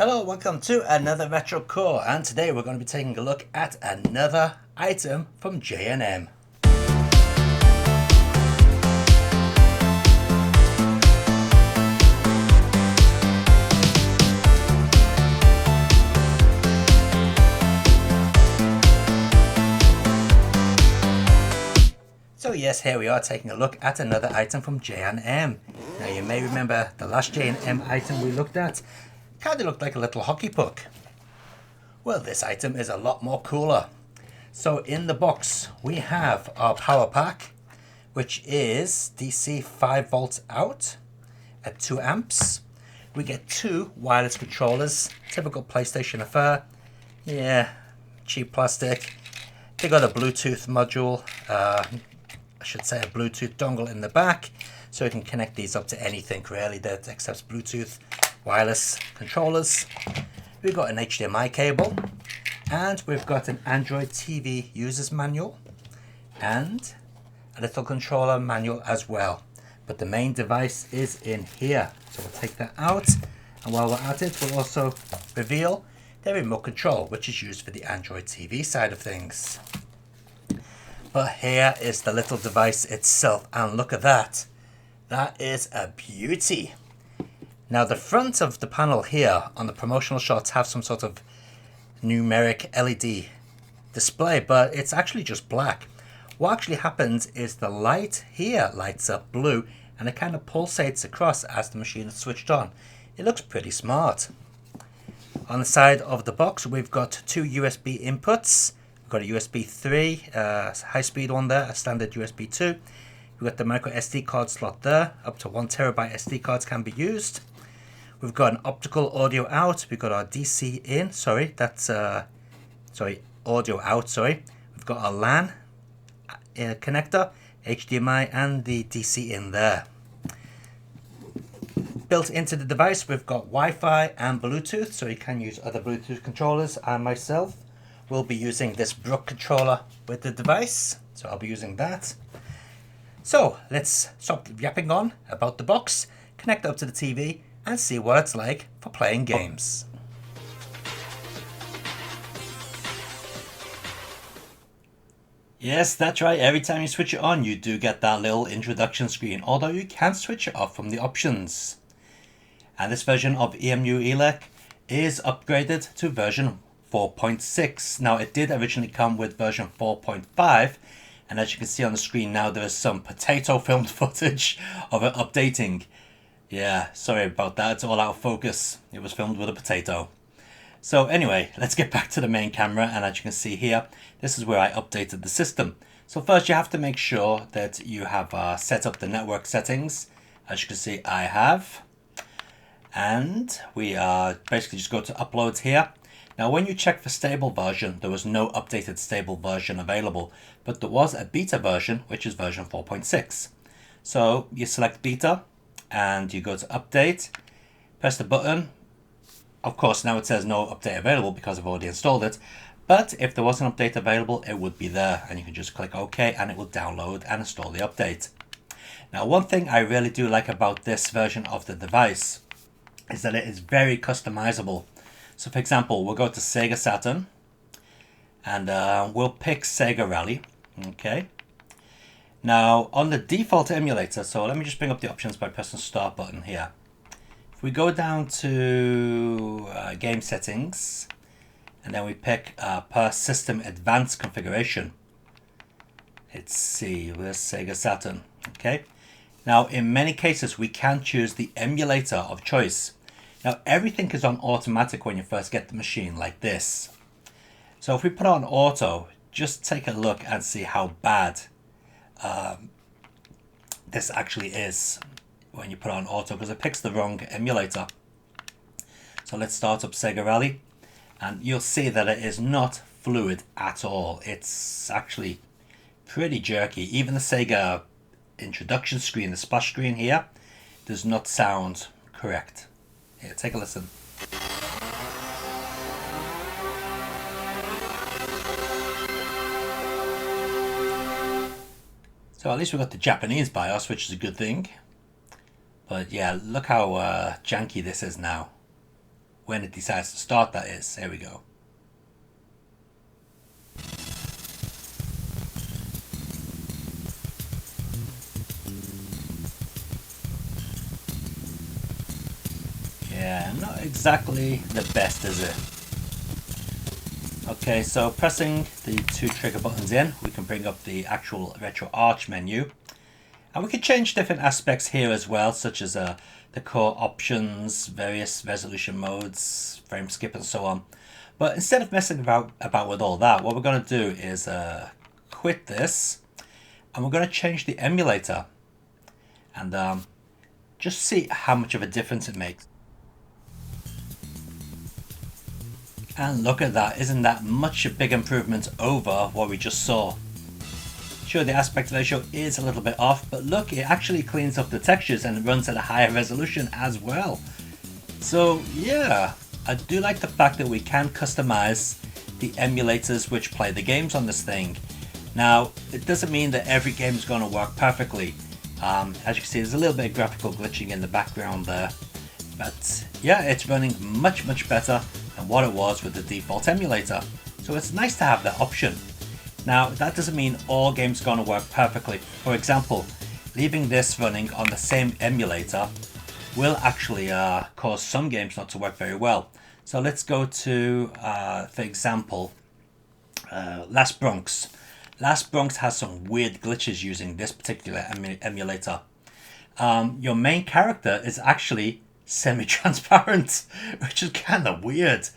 Hello, welcome to another Retro Core, and today we're going to be taking a look at another item from J&M. So yes, here we are taking a look at another item from J&M. Now you may remember the last J&M item we looked at kind of looked like a little hockey puck. Well, this item is a lot more cooler. So in the box we have our power pack, which is DC 5 volts out at 2 amps. We get 2 wireless controllers, typical PlayStation affair. Yeah, cheap plastic. They got a Bluetooth module, I should say a Bluetooth dongle in the back, so you can connect these up to anything really that accepts Bluetooth wireless controllers. We've got an HDMI cable, and we've got an Android TV user's manual and a little controller manual as well. But the main device is in here, so we'll take that out, and while we're at it we'll also reveal the remote control, which is used for the Android TV side of things. But here is the little device itself, and look at that. That is a beauty. Now the front of the panel here on the promotional shots have some sort of numeric LED display, but it's actually just black. What actually happens is the light here lights up blue, and it kind of pulsates across as the machine is switched on. It looks pretty smart. On the side of the box we've got 2 USB inputs. We've got a USB 3, high speed one there, a standard USB 2. We've got the micro SD card slot there, up to 1 terabyte SD cards can be used. We've got an optical audio out, we've got our DC in, audio out, We've got our LAN connector, HDMI and the DC in there. Built into the device we've got Wi-Fi and Bluetooth, so you can use other Bluetooth controllers, and myself will be using this Brook controller with the device, so I'll be using that. So let's stop yapping on about the box, connect up to the TV and see what it's like for playing games. Yes, that's right, every time you switch it on you do get that little introduction screen, although you can switch it off from the options. And this version of EMU ELEC is upgraded to version 4.6. Now it did originally come with version 4.5, and as you can see on the screen now there is some potato filmed footage of it updating. Yeah, sorry about that, it's all out of focus. It was filmed with a potato. So anyway, let's get back to the main camera, and as you can see here, this is where I updated the system. So first you have to make sure that you have set up the network settings. As you can see I have. And we basically just go to uploads here. Now when you check for stable version, there was no updated stable version available, but there was a beta version, which is version 4.6. So you select beta and you go to update, press the button. Of course now it says no update available because I've already installed it, but if there was an update available it would be there, and you can just click OK and it will download and install the update. Now one thing I really do like about this version of the device is that it is very customizable. So for example, we'll go to Sega Saturn and we'll pick Sega Rally. Okay. Now on the default emulator, so let me just bring up the options by pressing start button here. If we go down to game settings and then we pick per system advanced configuration. Let's see, where's Sega Saturn? Okay. Now in many cases we can choose the emulator of choice. Now everything is on automatic when you first get the machine like this. So if we put on auto, just take a look and see how bad this actually is when you put on auto, because it picks the wrong emulator. So let's start up Sega Rally and you'll see that it is not fluid at all. It's actually pretty jerky. Even the Sega introduction screen, the splash screen here, does not sound correct. Here, take a listen. So at least we've got the Japanese BIOS, which is a good thing. But yeah, look how janky this is now. when it decides to start, that is. There we go. Yeah, not exactly the best, is it? Okay, so pressing the 2 trigger buttons in, we can bring up the actual RetroArch menu. And we can change different aspects here as well, such as the core options, various resolution modes, frame skip, and so on. But instead of messing about with all that, what we're going to do is quit this, and we're going to change the emulator, and just see how much of a difference it makes. And look at that, isn't that much a big improvement over what we just saw? Sure, the aspect ratio is a little bit off, but look, it actually cleans up the textures and it runs at a higher resolution as well. So yeah, I do like the fact that we can customize the emulators which play the games on this thing. Now, it doesn't mean that every game is going to work perfectly. As you can see, there's a little bit of graphical glitching in the background there. But yeah, it's running much better than what it was with the default emulator. So it's nice to have that option. Now, that doesn't mean all games are going to work perfectly. For example, leaving this running on the same emulator will actually cause some games not to work very well. So let's go to, for example, Last Bronx. Last Bronx has some weird glitches using this particular emulator. Your main character is actually semi-transparent, which is kind of weird.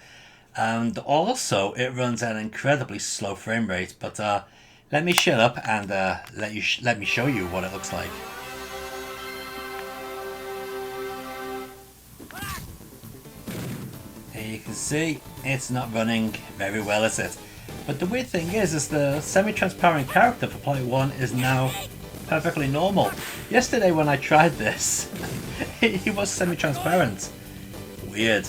And also it runs at an incredibly slow frame rate, but let me shut up and let me show you what it looks like. Here you can see it's not running very well, is it? But the weird thing is the semi-transparent character for Play 1 is now perfectly normal. Yesterday when I tried this, he was semi-transparent. Weird.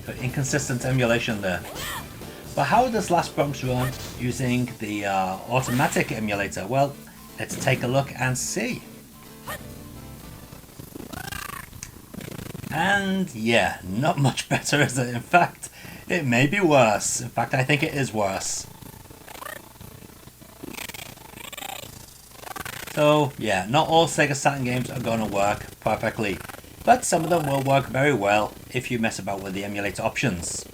So inconsistent emulation there. But how does Last Bronx run using the automatic emulator? Well, let's take a look and see. And yeah, not much better, is it? In fact, it may be worse. In fact, I think it is worse. So yeah, not all Sega Saturn games are going to work perfectly, but some of them will work very well if you mess about with the emulator options.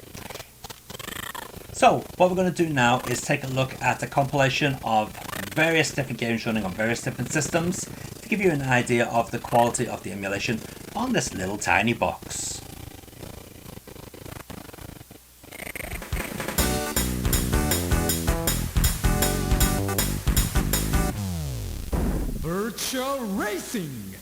So what we're going to do now is take a look at a compilation of various different games running on various different systems to give you an idea of the quality of the emulation on this little tiny box. Virtual Racing.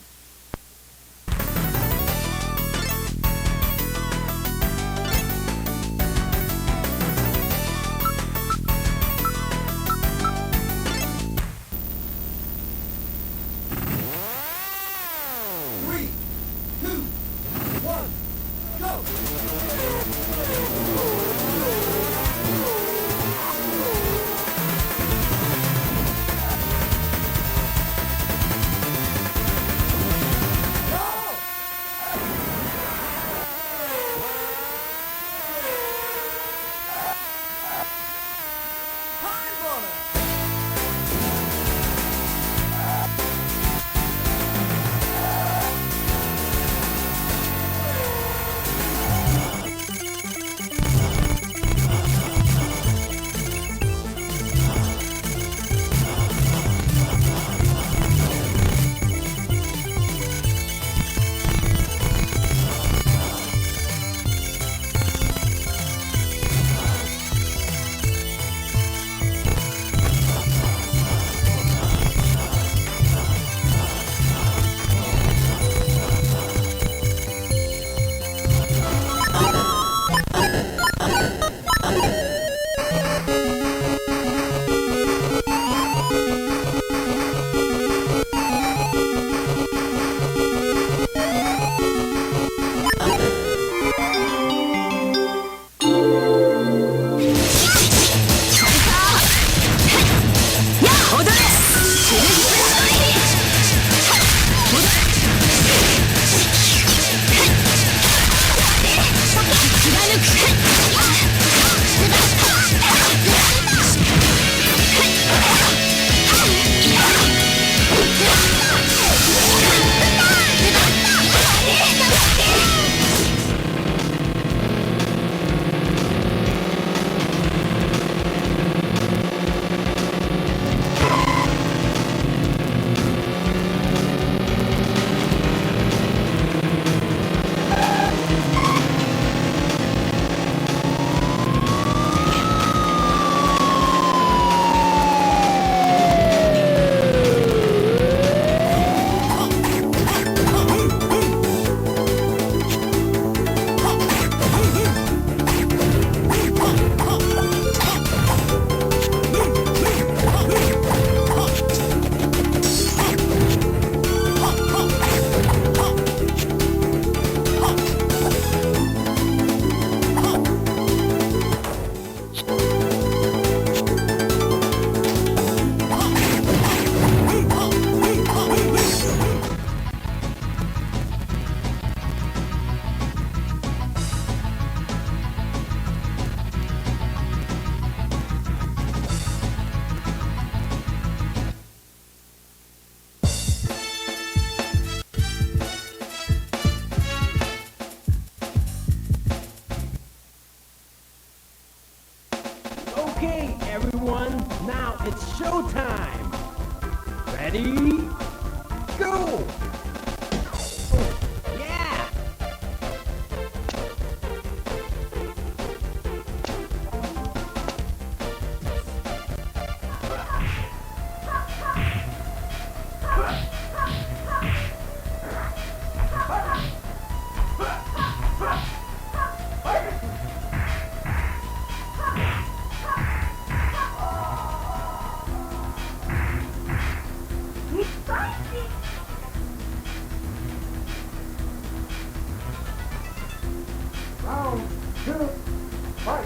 Now it's showtime! Ready? Go! Yeah! Round 2, fight!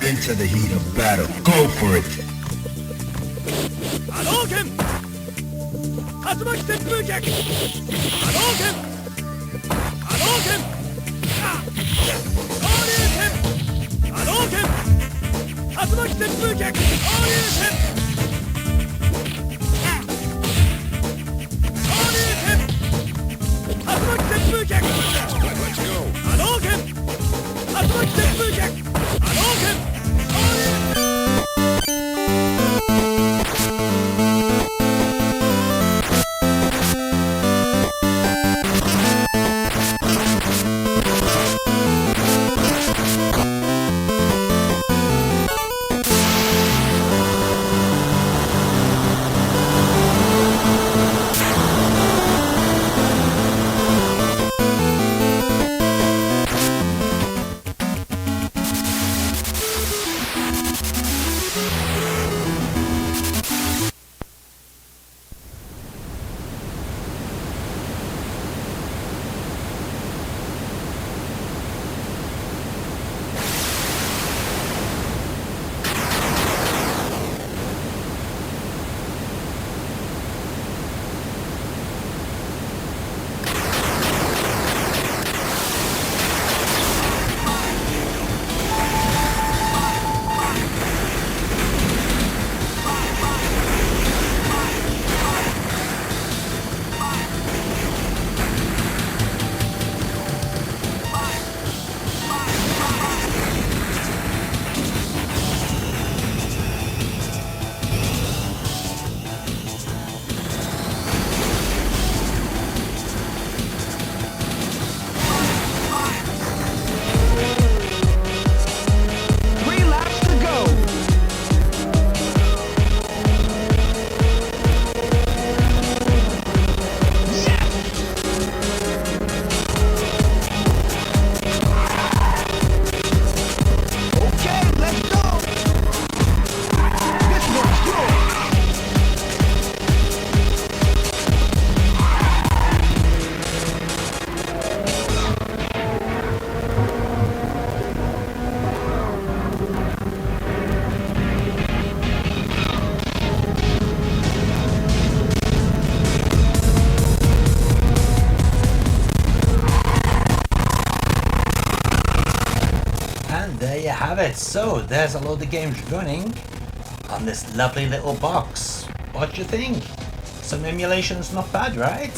Into the heat of battle. Go for it. Hadouken! Tatsumaki Senpu Kyaku! Hadouken! Hadouken! Shoryuken! Hadouken! Tatsumaki Senpu Kyaku! Shoryuken! Shoryuken! Tatsumaki Senpu Kyaku! Let's go! Hadouken! Tatsumaki Senpu Kyaku! Hadouken! And there you have it. So there's a load of games running on this lovely little box. What do you think? Some emulation's not bad, right?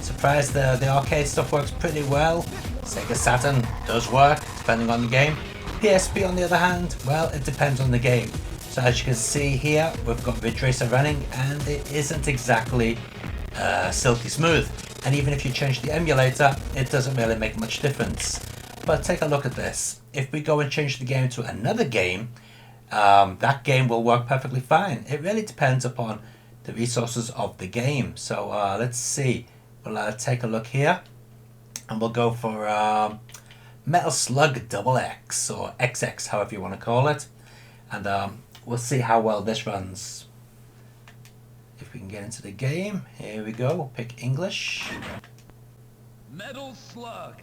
Surprised the arcade stuff works pretty well. Sega Saturn does work, depending on the game. PSP on the other hand, well, it depends on the game. So as you can see here, we've got Ridge Racer running, and it isn't exactly silky smooth. And even if you change the emulator, it doesn't really make much difference. But take a look at this. If we go and change the game to another game, that game will work perfectly fine. It really depends upon the resources of the game. So let's see. We'll take a look here, and we'll go for Metal Slug XX or XX, however you want to call it, and we'll see how well this runs. If we can get into the game, here we go. We'll pick English. Metal Slug.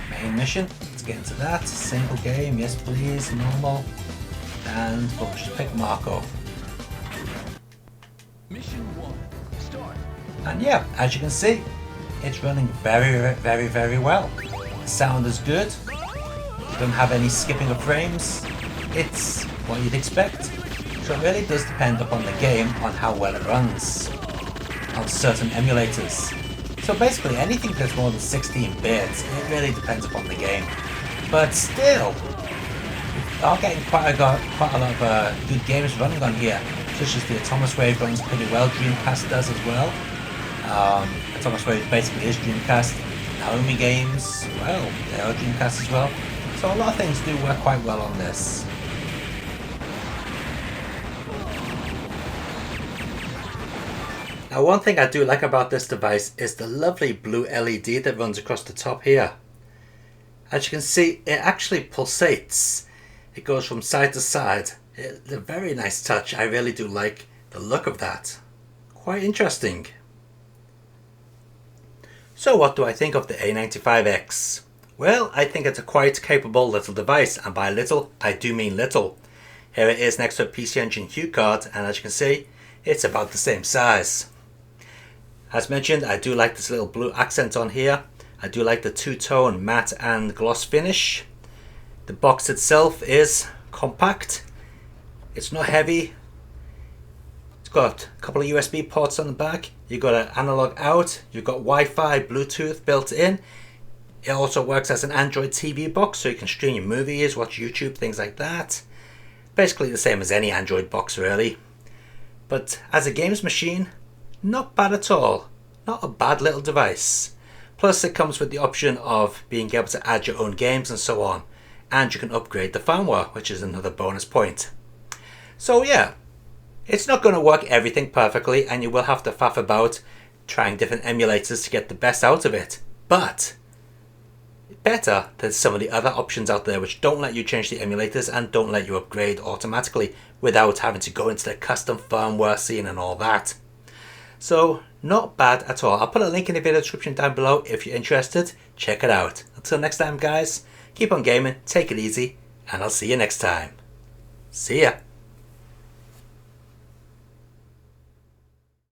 Main mission. Let's get into that. Single game, yes please. Normal, and we'll just pick Marco. Mission 1. Start. And yeah, as you can see, it's running very well. The sound is good. Don't have any skipping of frames. It's what you'd expect. So it really does depend upon the game on how well it runs on certain emulators. So basically anything that's more than 16 bits, it really depends upon the game. But still, we are getting quite a lot of good games running on here, such as the Atomic Wave runs pretty well. Dreamcast does as well. Atomic Wave basically is Dreamcast. Naomi games, well, they are Dreamcast as well. So a lot of things do work quite well on this. Now one thing I do like about this device is the lovely blue LED that runs across the top here. As you can see, it actually pulsates. It goes from side to side. It's a very nice touch. I really do like the look of that. Quite interesting. So what do I think of the A95X? Well, I think it's a quite capable little device, and by little, I do mean little. Here it is next to a PC Engine Q card, and as you can see, it's about the same size. As mentioned, I do like this little blue accent on here. I do like the two-tone matte and gloss finish. The box itself is compact. It's not heavy. It's got a couple of USB ports on the back. You've got an analog out. You've got Wi-Fi, Bluetooth built in. It also works as an Android TV box, so you can stream your movies, watch YouTube, things like that. Basically the same as any Android box really. But as a games machine, not bad at all. Not a bad little device. Plus it comes with the option of being able to add your own games and so on. And you can upgrade the firmware, which is another bonus point. So yeah, it's not going to work everything perfectly, and you will have to faff about trying different emulators to get the best out of it. But better than some of the other options out there which don't let you change the emulators and don't let you upgrade automatically without having to go into the custom firmware scene and all that. So not bad at all. I'll put a link in the video description down below if you're interested. Check it out. Until next time guys, keep on gaming, take it easy, and I'll see you next time. See ya.